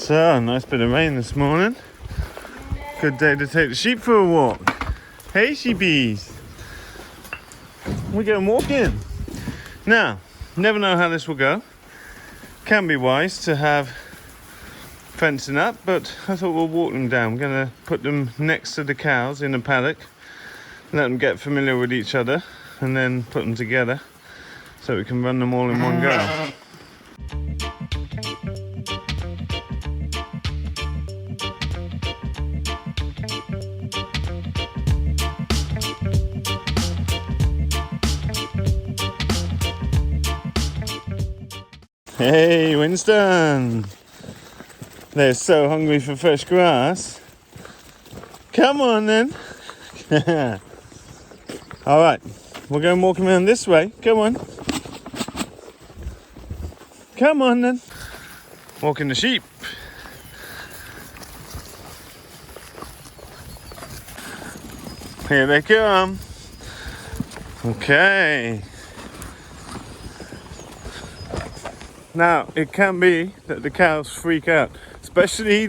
So, nice bit of rain this morning. Good day to take the sheep for a walk. Hey sheepies! We're going walking. Now, never know how this will go. Can be wise to have fencing up, but I thought we'll walk them down. We're going to put them next to the cows in a paddock, let them get familiar with each other, and then put them together so we can run them all in one go. Hey Winston! They're so hungry for fresh grass. Come on then! Alright, we're going walking around this way. Come on. Come on then. Walking the sheep. Here they come. Okay. Now, it can be that the cows freak out, especially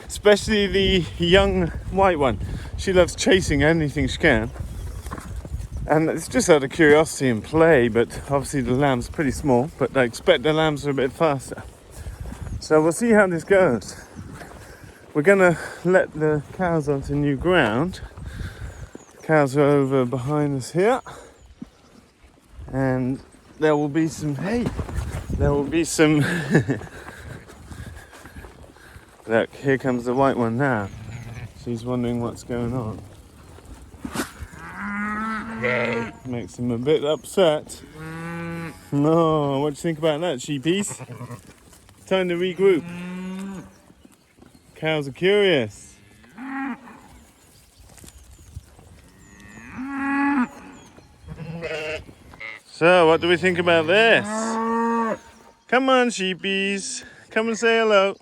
especially the young white one. She loves chasing anything she can. And it's just out of curiosity and play, but obviously the lamb's pretty small, but I expect the lambs are a bit faster. So we'll see how this goes. We're gonna let the cows onto new ground. Cows are over behind us here. And there will be some, look, here comes the white one now. She's wondering what's going on. Makes him a bit upset. No, what do you think about that, sheepies? Time to regroup. Cows are curious. So, what do we think about this? Come on, sheepies. Come and say hello.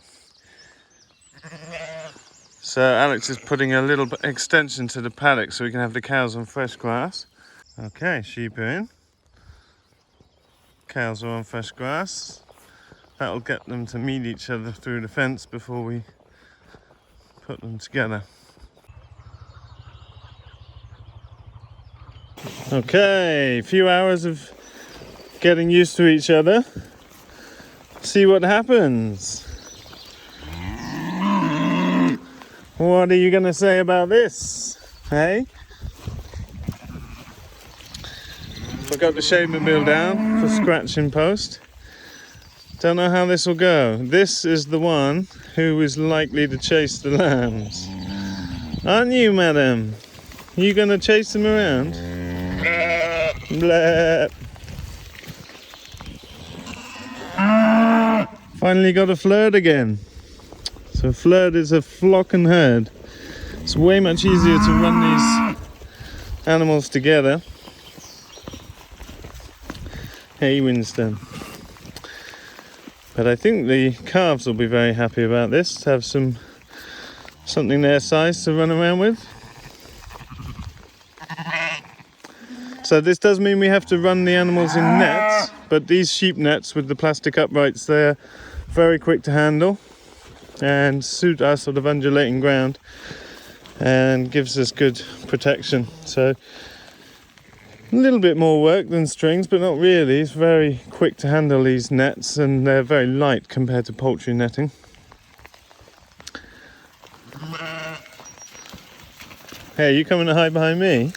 So, Alex is putting a little extension to the paddock so we can have the cows on fresh grass. Okay, sheep are in. Cows are on fresh grass. That'll get them to meet each other through the fence before we put them together. Okay, a few hours of getting used to each other. See what happens. What are you going to say about this? Hey? Forgot the shaving down for scratching post. Don't know how this will go. This is the one who is likely to chase the lambs. Aren't you, madam? You going to chase them around? Blah. Finally got a Flerd again. So Flerd is a flock and herd. It's way much easier to run these animals together. Hey Winston. But I think the calves will be very happy about this, to have something their size to run around with. So this does mean we have to run the animals in nets, but these sheep nets with the plastic uprights, they're very quick to handle and suit our sort of undulating ground and gives us good protection. So a little bit more work than strings, but not really. It's very quick to handle these nets, and they're very light compared to poultry netting. Hey, are you coming to hide behind me?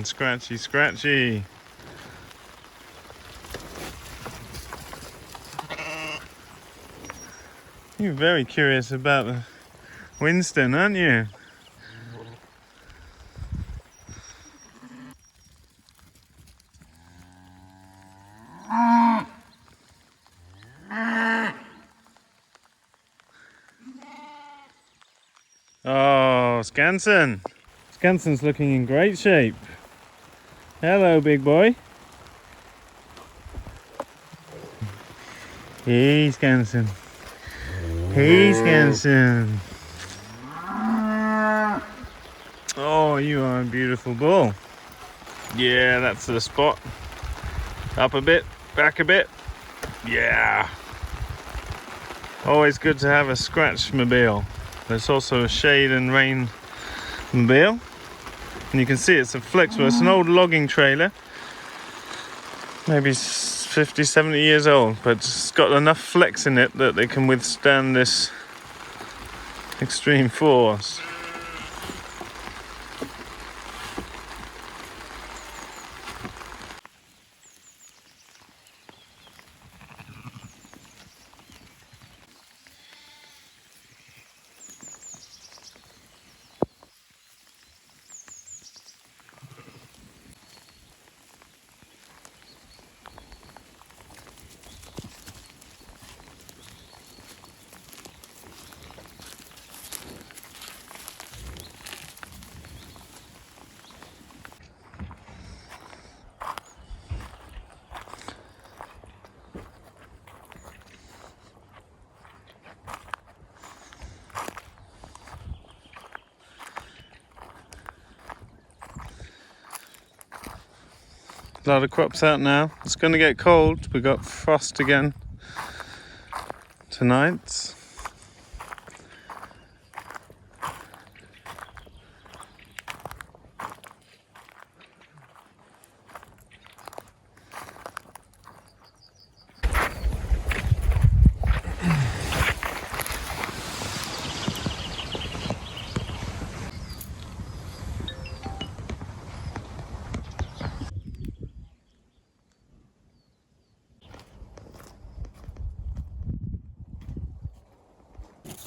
Scratchy, scratchy. You're very curious about the Winston, aren't you? Oh, Skansen. Skansen's looking in great shape. Hello, big boy. Hey, Skansen. Hey, Skansen. Oh, you are a beautiful bull. Yeah, that's the spot. Up a bit, back a bit. Yeah. Always good to have a scratch mobile. There's also a shade and rain mobile. And you can see it's a flexible, it's an old logging trailer. Maybe 50, 70 years old, but it's got enough flex in it that they can withstand this extreme force. A lot of crops out now. It's going to get cold. We got frost again tonight.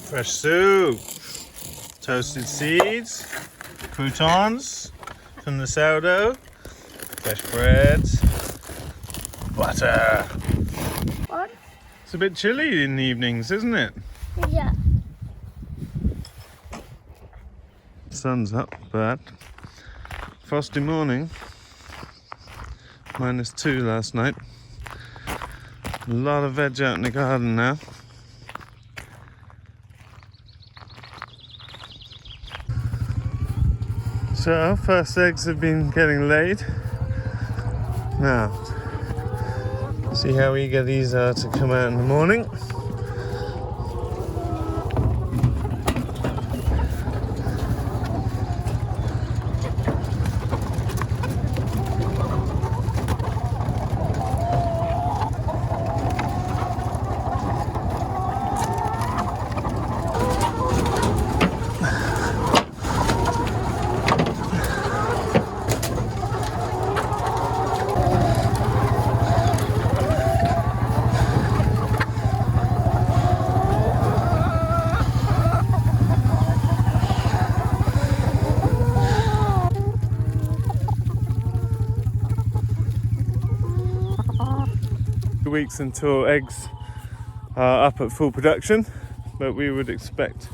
Fresh soup, toasted seeds, croutons from the sourdough, fresh bread, butter. What? It's a bit chilly in the evenings, isn't it? Yeah. Sun's up, but frosty morning. -2 last night. A lot of veg out in the garden now. So, first eggs have been getting laid. Now, see how eager these are to come out in the morning. Weeks until eggs are up at full production, but we would expect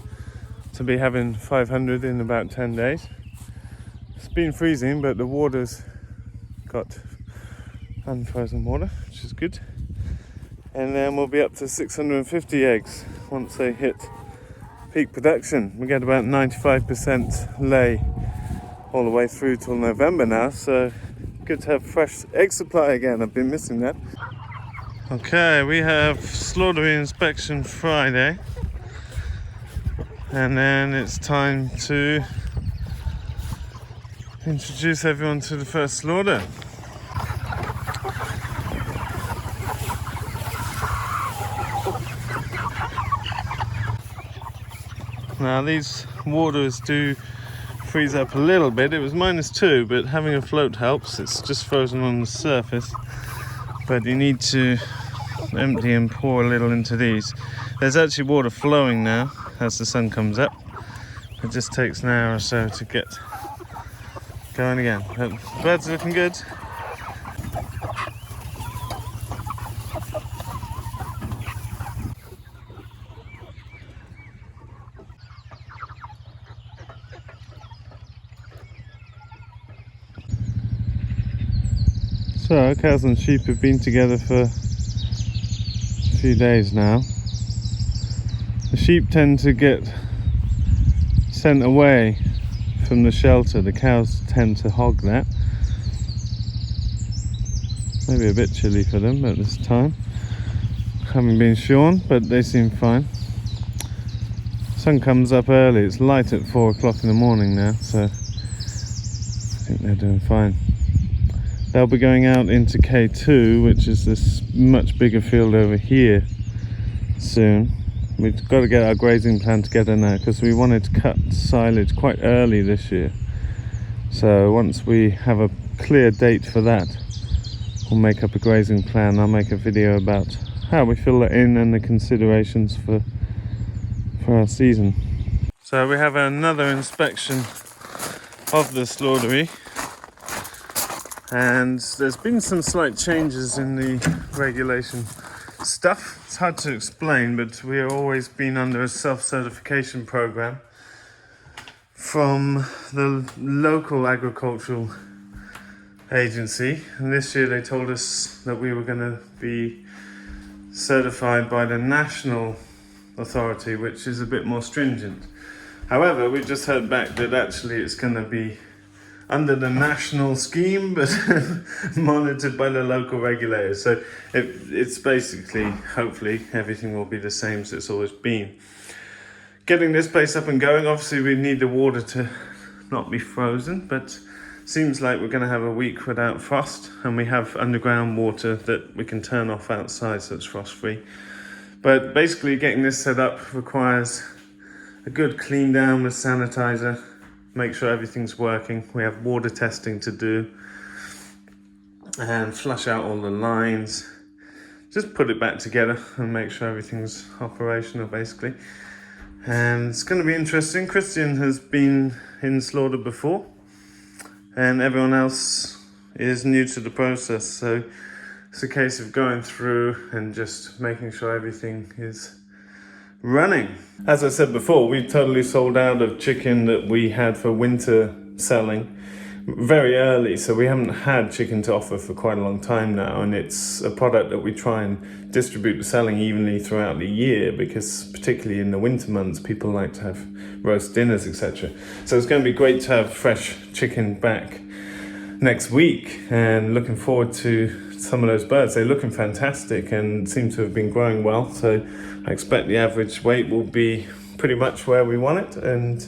to be having 500 in about 10 days. It's been freezing, but the water's got unfrozen water, which is good. And then we'll be up to 650 eggs once they hit peak production. We get about 95% lay all the way through till November now, so good to have fresh egg supply again. I've been missing that. Okay, we have slaughter inspection Friday, and then it's time to introduce everyone to the first slaughter. Now these waters do freeze up a little bit. It was -2, but having a float helps. It's just frozen on the surface. But you need to empty and pour a little into these. There's actually water flowing now as the sun comes up. It just takes an hour or so to get going again. But the birds are looking good. So cows and sheep have been together for a few days now. The sheep tend to get sent away from the shelter. The cows tend to hog that. Maybe a bit chilly for them at this time. Haven't been shorn, but they seem fine. Sun comes up early. It's light at 4 o'clock in the morning now, so I think they're doing fine. They'll be going out into K2, which is this much bigger field over here, soon. We've got to get our grazing plan together now because we wanted to cut silage quite early this year. So once we have a clear date for that, we'll make up a grazing plan. I'll make a video about how we fill it in and the considerations for our season. So we have another inspection of the slaughtery, and there's been some slight changes in the regulation stuff. It's hard to explain, but we have always been under a self-certification program from the local agricultural agency, and this year they told us that we were going to be certified by the national authority, which is a bit more stringent. However, we just heard back that actually it's going to be under the national scheme, but monitored by the local regulators. So it's basically, hopefully, everything will be the same as it's always been. Getting this place up and going, obviously we need the water to not be frozen, but seems like we're going to have a week without frost, and we have underground water that we can turn off outside, so it's frost free. But basically getting this set up requires a good clean down with sanitizer, make sure everything's working. We have water testing to do and flush out all the lines. Just put it back together and make sure everything's operational basically. And it's going to be interesting. Christian has been in slaughter before and everyone else is new to the process. So it's a case of going through and just making sure everything is running. As I said before, we totally sold out of chicken that we had for winter selling very early, so we haven't had chicken to offer for quite a long time now, and it's a product that we try and distribute the selling evenly throughout the year, because particularly in the winter months people like to have roast dinners, etc. So it's going to be great to have fresh chicken back next week, and looking forward to some of those birds. They're looking fantastic and seem to have been growing well, so I expect the average weight will be pretty much where we want it. And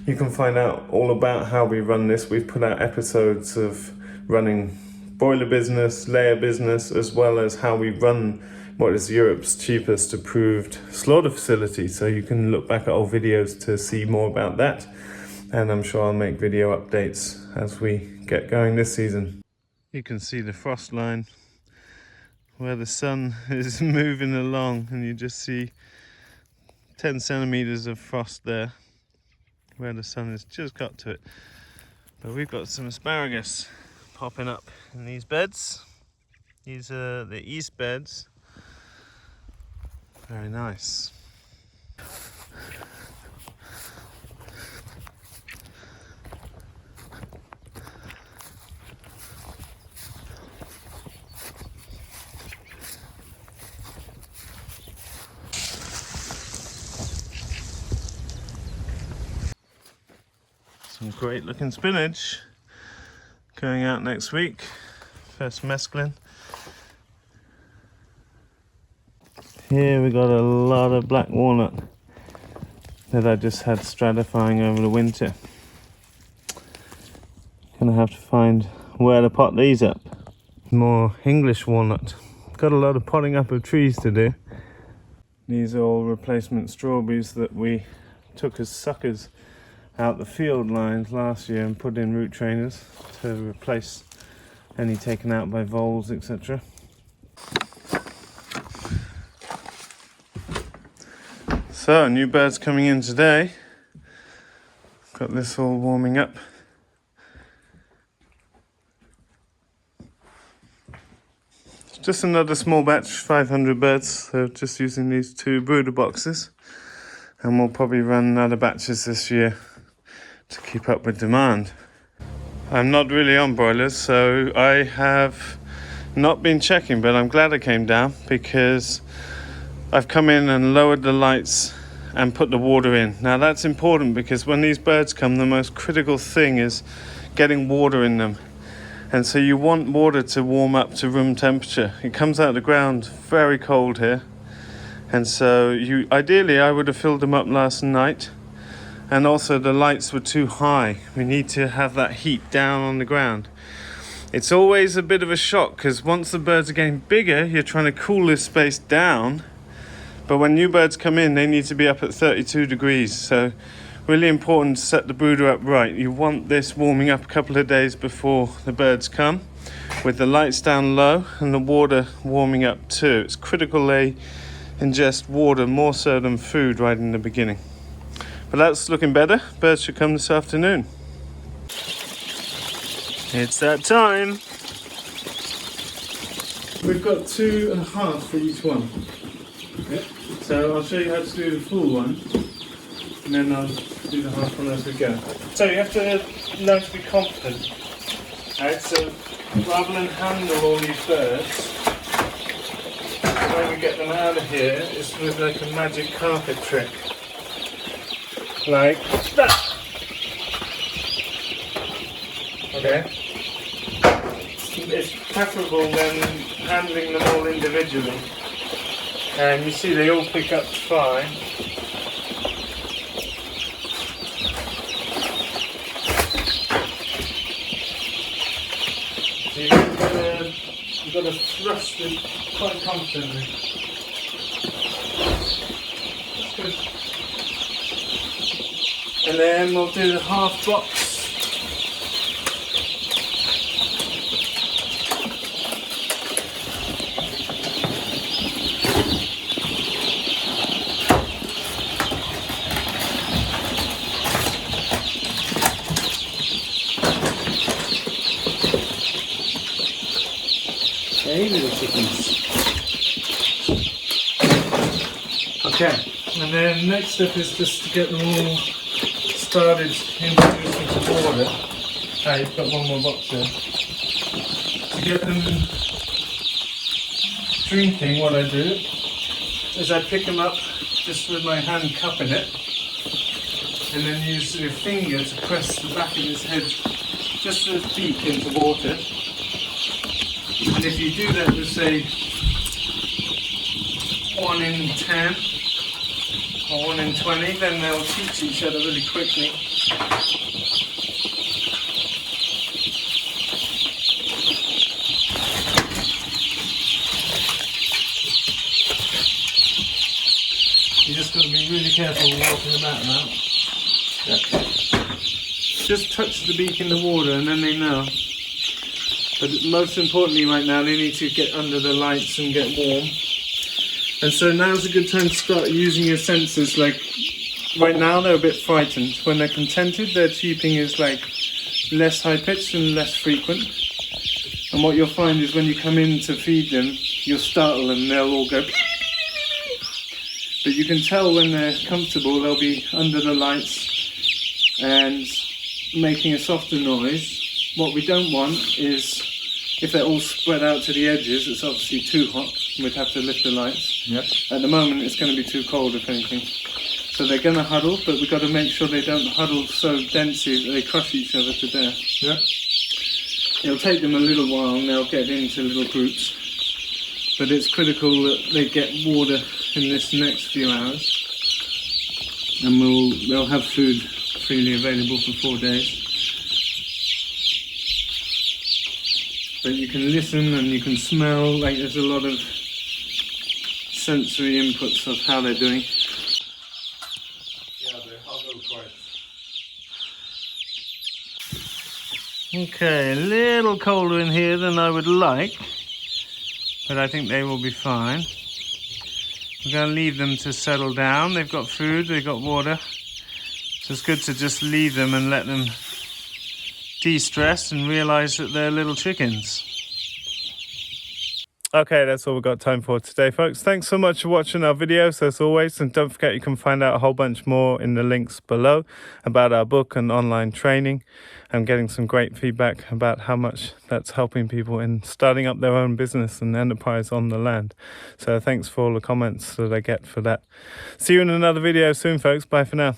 you can find out all about how we run this. We've put out episodes of running broiler business, layer business, as well as how we run what is Europe's cheapest approved slaughter facility, so you can look back at old videos to see more about that, and I'm sure I'll make video updates as we get going this season. You can see the frost line where the sun is moving along, and you just see 10 centimeters of frost there where the sun has just got to it. But we've got some asparagus popping up in these beds. These are the east beds. Very nice. Some great looking spinach going out next week. First mesclun. Here we got a lot of black walnut that I just had stratifying over the winter. Gonna have to find where to pot these up. More English walnut. Got a lot of potting up of trees to do. These are all replacement strawberries that we took as suckers out the field lines last year and put in root trainers to replace any taken out by voles, etc. So, new birds coming in today. Got this all warming up. It's just another small batch, 500 birds, so just using these 2 brooder boxes. And we'll probably run other batches this year to keep up with demand. I'm not really on broilers, so I have Not been checking, but I'm glad I came down because I've come in and lowered the lights and put the water in. Now that's important because when these birds come, the most critical thing is getting water in them. And so you want water to warm up to room temperature. It comes out of the ground very cold here. And so ideally I would have filled them up last night. And also the lights were too high. We need to have that heat down on the ground. It's always a bit of a shock because once the birds are getting bigger, you're trying to cool this space down. But when new birds come in, they need to be up at 32 degrees. So really important to set the brooder up right. You want this warming up a couple of days before the birds come, with the lights down low and the water warming up too. It's critical they ingest water more so than food right in the beginning. But that's looking better. Birds should come this afternoon. It's that time. We've got 2.5 for each one. Yep. So I'll show you how to do the full one, and then I'll do the half one as we go. So you have to learn to be confident. Right, so rather than handle all these birds, the way we get them out of here is with like a magic carpet trick. Like that. Okay. It's preferable than handling them all individually. And you see they all pick up fine. So you've got to thrust it quite confidently. That's good. And then we'll do the half box. Little chickens. Okay, and then next step is just to get them all started introducing to water. Ah, you've got one more box there. To get them drinking, what I do is I pick them up just with my hand cupping it, and then use your finger to press the back of his head just with its beak into water. And if you do that with, say, 1 in 10 or 1 in 20, then they'll teach each other really quickly. You just got to be really careful walking about now. Yeah. Just touch the beak in the water and then they know. But most importantly right now, they need to get under the lights and get warm. And so now's a good time to start using your senses. Like, right now they're a bit frightened. When they're contented, their cheeping is like less high-pitched and less frequent. And what you'll find is when you come in to feed them, you'll startle them, they'll all go. But you can tell when they're comfortable, they'll be under the lights and making a softer noise. What we don't want is, if they're all spread out to the edges, it's obviously too hot, we'd have to lift the lights. Yep. At the moment it's going to be too cold if anything. So they're going to huddle, but we've got to make sure they don't huddle so densely that they crush each other to death. Yep. It'll take them a little while and they'll get into little groups. But it's critical that they get water in this next few hours. And they'll have food freely available for 4 days. But you can listen and you can smell, like there's a lot of sensory inputs of how they're doing. Yeah, they huddle quite. Okay, a little colder in here than I would like, but I think they will be fine. We're going to leave them to settle down. They've got food, they've got water. So it's good to just leave them and let them de-stress and realise that they're little chickens. Okay, that's all we've got time for today, folks. Thanks so much for watching our videos, as always. And don't forget, you can find out a whole bunch more in the links below about our book and online training. I'm getting some great feedback about how much that's helping people in starting up their own business and enterprise on the land. So thanks for all the comments that I get for that. See you in another video soon, folks. Bye for now.